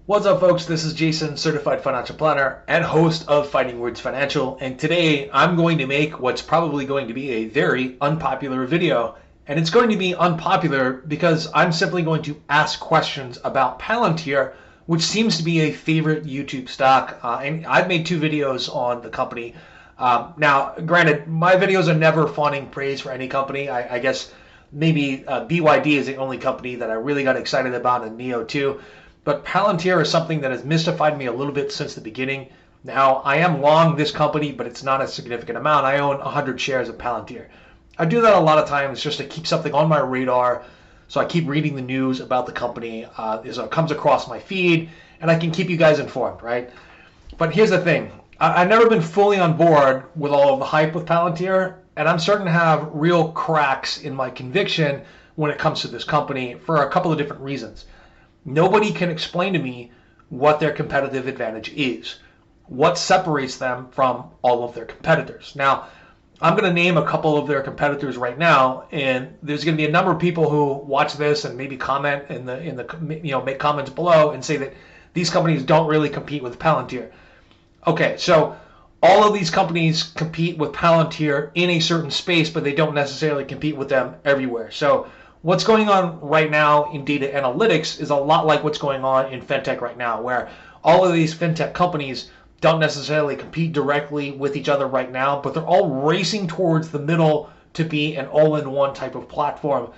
What's up, folks? This is Jason, certified financial planner and host of Fighting Words Financial. And today I'm going to make what's probably going to be a very unpopular video. And it's going to be unpopular because I'm simply going to ask questions about Palantir, which seems to be a favorite YouTube stock. And I've made two videos on the company. Now, granted, my videos are never fawning praise for any company. I guess maybe BYD is the only company that I really got excited about, and NEO too. But Palantir is something that has mystified me a little bit since the beginning. Now, I am long this company, but it's not a significant amount. I own 100 shares of Palantir. I do that a lot of times just to keep something on my radar. So I keep reading the news about the company as it comes across my feed, and I can keep you guys informed, right? But here's the thing. I've never been fully on board with all of the hype with Palantir, and I'm starting to have real cracks in my conviction when it comes to this company for a couple of different reasons. Nobody can explain to me what their competitive advantage is, what separates them from all of their competitors. Now, I'm going to name a couple of their competitors right now, and there's going to be a number of people who watch this and maybe comment in the make comments below and say that these companies don't really compete with Palantir. Okay, so all of these companies compete with Palantir in a certain space, but they don't necessarily compete with them everywhere. So what's going on right now in data analytics is a lot like what's going on in fintech right now, where all of these fintech companies don't necessarily compete directly with each other right now, but they're all racing towards the middle to be an all-in-one type of platform.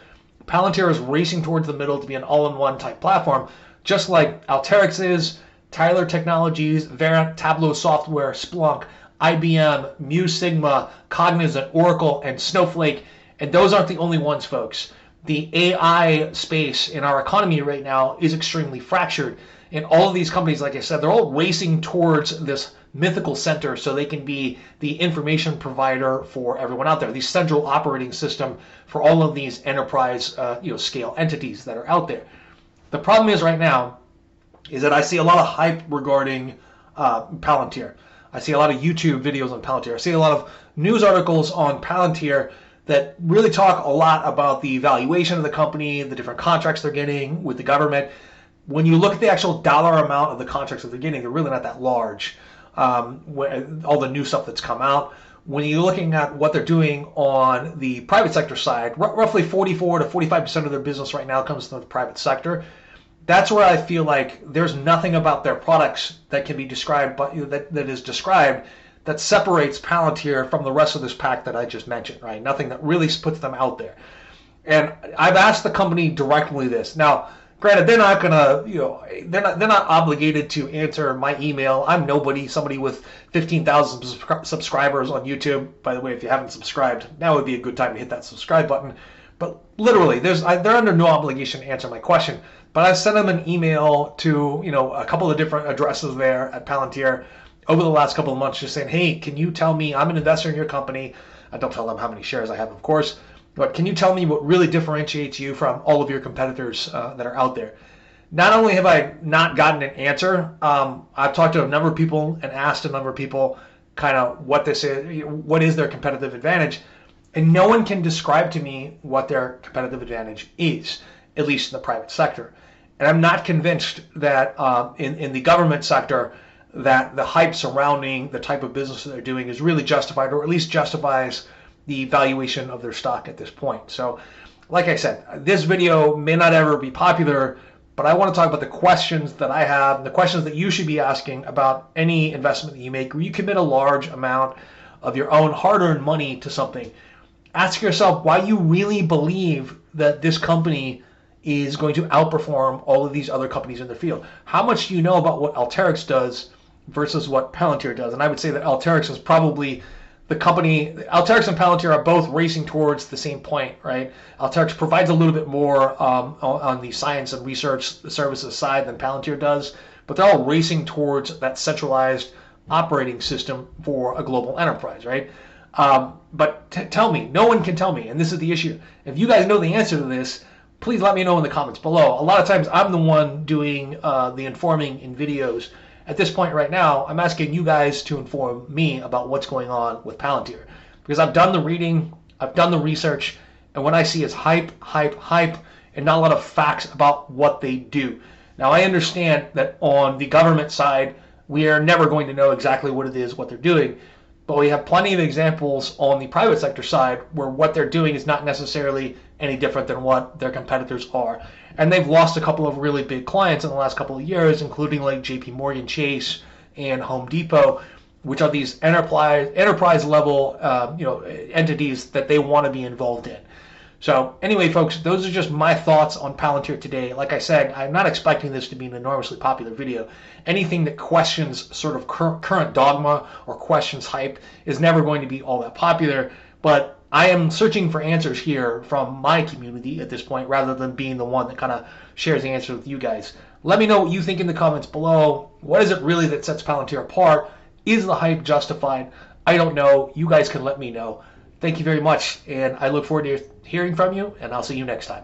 Palantir is racing towards the middle to be an all-in-one type platform, just like Alteryx is, Tyler Technologies, Verint, Tableau Software, Splunk, IBM, Mu Sigma, Cognizant, Oracle, and Snowflake. And those aren't the only ones, folks. The AI space in our economy right now is extremely fractured. And all of these companies, like I said, they're all racing towards this mythical center so they can be the information provider for everyone out there, the central operating system for all of these enterprise scale entities that are out there. The problem is right now is that I see a lot of hype regarding Palantir. I see a lot of YouTube videos on Palantir. I see a lot of news articles on Palantir that really talk a lot about the valuation of the company, the different contracts they're getting with the government. When you look at the actual dollar amount of the contracts that they're getting, they're really not that large. All the new stuff that's come out. When you're looking at what they're doing on the private sector side, roughly 44 to 45% of their business right now comes from the private sector. That's where I feel like there's nothing about their products that can be described, but that is described that separates Palantir from the rest of this pack that I just mentioned, right? Nothing that really puts them out there. And I've asked the company directly this. Now, granted, they're not gonna, they're not obligated to answer my email. I'm nobody, somebody with 15,000 subscribers on YouTube. By the way, if you haven't subscribed, now would be a good time to hit that subscribe button. But literally, they're under no obligation to answer my question. But I sent them an email to a couple of different addresses there at Palantir over the last couple of months, just saying, hey, can you tell me, I'm an investor in your company. I don't tell them how many shares I have, of course, but can you tell me what really differentiates you from all of your competitors that are out there? Not only have I not gotten an answer, I've talked to a number of people and asked a number of people kind of what this is, what is their competitive advantage, and no one can describe to me what their competitive advantage is, at least in the private sector. And I'm not convinced that in the government sector that the hype surrounding the type of business that they're doing is really justified, or at least justifies the valuation of their stock at this point. So, like I said, this video may not ever be popular, but I want to talk about the questions that I have, the questions that you should be asking about any investment that you make, where you commit a large amount of your own hard-earned money to something. Ask yourself why you really believe that this company is going to outperform all of these other companies in the field. How much do you know about what Alteryx does versus what Palantir does? And I would say that Alteryx is probably the company. Alteryx and Palantir are both racing towards the same point, right? Alteryx provides a little bit more on the science and research services side than Palantir does, but they're all racing towards that centralized operating system for a global enterprise, right? But tell me, no one can tell me, and this is the issue. If you guys know the answer to this, please let me know in the comments below. A lot of times I'm the one doing the informing in videos. At this point right now, I'm asking you guys to inform me about what's going on with Palantir, because I've done the reading, I've done the research, and what I see is hype, hype, hype, and not a lot of facts about what they do. Now, I understand that on the government side, we are never going to know exactly what it is, what they're doing, but we have plenty of examples on the private sector side where what they're doing is not necessarily any different than what their competitors are. And they've lost a couple of really big clients in the last couple of years, including like JP Morgan Chase and Home Depot, which are these enterprise level entities that they want to be involved in. So anyway, folks, those are just my thoughts on Palantir today. Like I said, I'm not expecting this to be an enormously popular video. Anything that questions sort of current dogma or questions hype is never going to be all that popular. But I am searching for answers here from my community at this point, rather than being the one that kind of shares the answer with you guys. Let me know what you think in the comments below. What is it really that sets Palantir apart? Is the hype justified? I don't know. You guys can let me know. Thank you very much, and I look forward to hearing from you, and I'll see you next time.